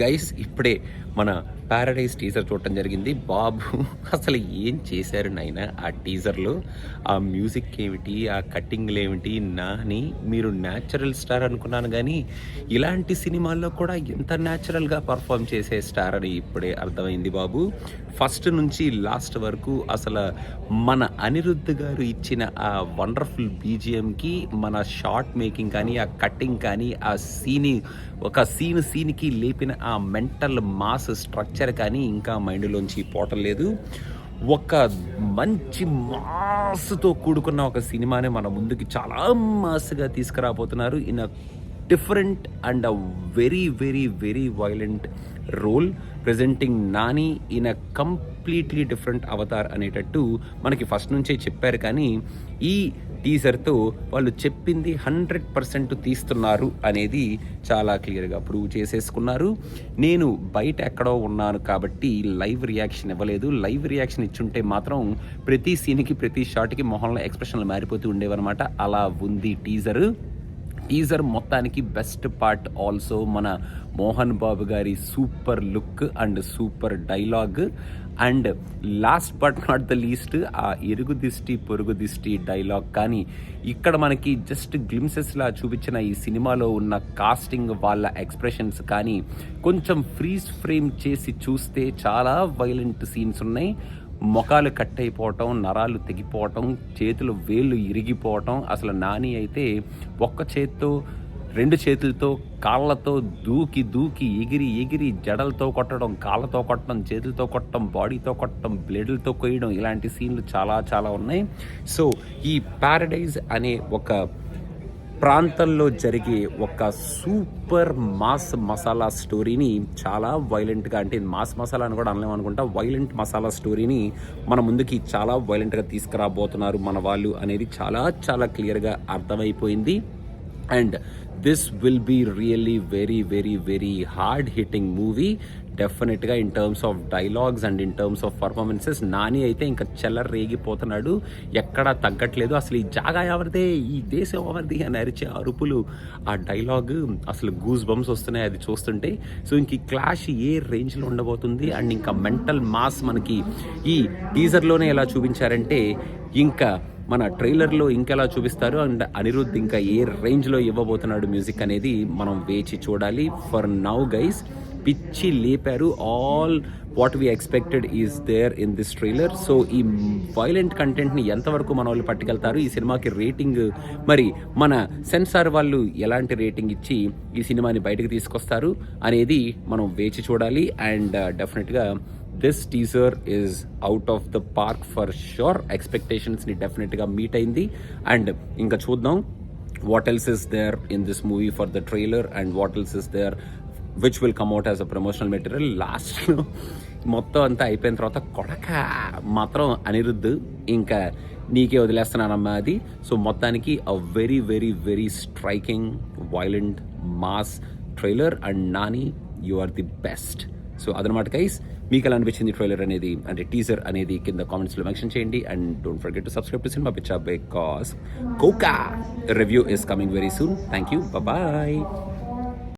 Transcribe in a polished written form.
Guys ఇప్పుడే మన Paradise teaser చూడటం జరిగింది. బాబు అసలు ఏం చేశారు నాయన ఆ టీజర్లో. ఆ మ్యూజిక్ ఏమిటి, ఆ కట్టింగ్లు ఏమిటి, నాని మీరు న్యాచురల్ స్టార్ అనుకున్నాను కానీ ఇలాంటి సినిమాల్లో కూడా ఎంత న్యాచురల్గా పర్ఫామ్ చేసే స్టార్ అని ఇప్పుడే అర్థమైంది బాబు. ఫస్ట్ నుంచి లాస్ట్ వరకు అసలు మన అనిరుద్ధ్ గారు ఇచ్చిన ఆ వండర్ఫుల్ బీజిఎంకి మన షార్ట్ మేకింగ్ కానీ, ఆ కట్టింగ్ కానీ, ఆ ఒక సీన్కి లేపిన ఆ మెంటల్ మాస్ స్ట్రక్చర్ కానీ ఇంకా మైండ్లోంచి పోవటం లేదు. ఒక మంచి మాస్తో కూడుకున్న ఒక సినిమాని మన ముందుకి చాలా మాస్గా తీసుకురాబోతున్నారు in a different and a very very very violent role presenting Nani in a completely different avatar అనేటట్టు మనకి ఫస్ట్ నుంచే చెప్పారు. కానీ ఈ టీజర్తో వాళ్ళు చెప్పింది 100% తీస్తున్నారు అనేది చాలా క్లియర్గా ప్రూవ్ చేసేసుకున్నారు. నేను బయట ఎక్కడో ఉన్నాను కాబట్టి లైవ్ రియాక్షన్ ఇవ్వలేదు. లైవ్ రియాక్షన్ ఇచ్చుంటే మాత్రం ప్రతి సీన్కి ప్రతి షాట్కి మొహంలో ఎక్స్ప్రెషన్లు మారిపోతూ ఉండేవన్నమాట. అలా ఉంది టీజర్ మొత్తానికి బెస్ట్ పార్ట్ ఆల్సో మన మోహన్ బాబు గారి super look and super dialogue and last but not the least ఆ ఎరుగు దిష్టి పొరుగు దిష్టి డైలాగ్. కానీ ఇక్కడ మనకి జస్ట్ గ్లిమ్సెస్లా చూపించిన ఈ సినిమాలో ఉన్న కాస్టింగ్, వాళ్ళ ఎక్స్ప్రెషన్స్ కానీ కొంచెం ఫ్రీజ్ ఫ్రేమ్ చేసి చూస్తే చాలా వైలెంట్ సీన్స్ ఉన్నాయి. మొఖాలు కట్ అయిపోవటం, నరాలు తెగిపోవటం, చేతులు వేళ్ళు ఇరిగిపోవటం. అసలు నాని అయితే ఒక్క చేత్తో, రెండు చేతులతో, కాళ్ళతో దూకి ఎగిరి జడలతో కొట్టడం, కాళ్ళతో కొట్టడం, చేతులతో కొట్టడం, బాడీతో కొట్టడం, బ్లేడులతో కొయ్యడం, ఇలాంటి సీన్లు చాలా చాలా ఉన్నాయి. సో ఈ ప్యారడైజ్ అనే ఒక ప్రాంతంలో జరిగే ఒక సూపర్ మాస్ మసాలా స్టోరీని చాలా వైలెంట్గా, అంటే మాస్ మసాలా అని కూడా అనలేము అనుకుంటా, వైలెంట్ మసాలా స్టోరీని మన ముందుకి చాలా వైలెంట్గా తీసుకురాబోతున్నారు మన వాళ్ళు అనేది చాలా చాలా క్లియర్గా అర్థమైపోయింది. And this will be really very very very hard hitting movie డెఫినెట్గా in terms of dialogues and in terms of performances. Nani అయితే ఇంకా చెల్లర్ రేగిపోతున్నాడు, ఎక్కడా తగ్గట్లేదు. అసలు ఈ జాగా ఎవరిదే, ఈ దేశం ఎవరిది అని అరిచే అరుపులు, ఆ డైలాగ్ అసలు గూస్ బంప్స్ వస్తున్నాయి అది చూస్తుంటే. సో ఇంక ఈ క్లాష్ ఏ రేంజ్లో ఉండబోతుంది అండ్ ఇంకా మెంటల్ మాస్ మనకి ఈ టీజర్లోనే ఎలా చూపించారంటే ఇంకా మన ట్రైలర్లో ఇంకెలా చూపిస్తారు అండ్ అనిరుద్ధ్ ఇంకా ఏ రేంజ్లో ఇవ్వబోతున్నాడు మ్యూజిక్ అనేది మనం వేచి చూడాలి. ఫర్ నౌ గైస్ పిచ్చి లేపారు. All what we expected is there in this trailer. So ఈ వైలెంట్ కంటెంట్ని ఎంతవరకు మన వాళ్ళు పట్టుకెళ్తారు, ఈ సినిమాకి రేటింగ్ మరి మన సెన్సార్ వాళ్ళు ఎలాంటి రేటింగ్ ఇచ్చి ఈ సినిమాని బయటకు తీసుకొస్తారు అనేది మనం వేచి చూడాలి. అండ్ డెఫినెట్గా this teaser is out of the park for sure. ఎక్స్పెక్టేషన్స్ని డెఫినెట్గా మీట్ అయింది. అండ్ ఇంకా చూద్దాం what else is there in this movie for the trailer and what else is there which will come out as a promotional material. లాస్ట్లో మొత్తం అంతా అయిపోయిన తర్వాత కొడక మాత్రం అనిరుద్ధ్ ఇంకా నీకే వదిలేస్తున్నానమ్మా అది. సో మొత్తానికి a very very very striking violent mass trailer and Nani you are the best. So అదనమాట గైస్, మీకు ఎలా అనిపించింది ట్రైలర్ అనేది అంటే టీజర్ అనేది కింద కామెంట్స్లో మెన్షన్ చేయండి. And don't forget to subscribe to cinema Pichcha because కోకా review is coming very soon. Thank you, bye.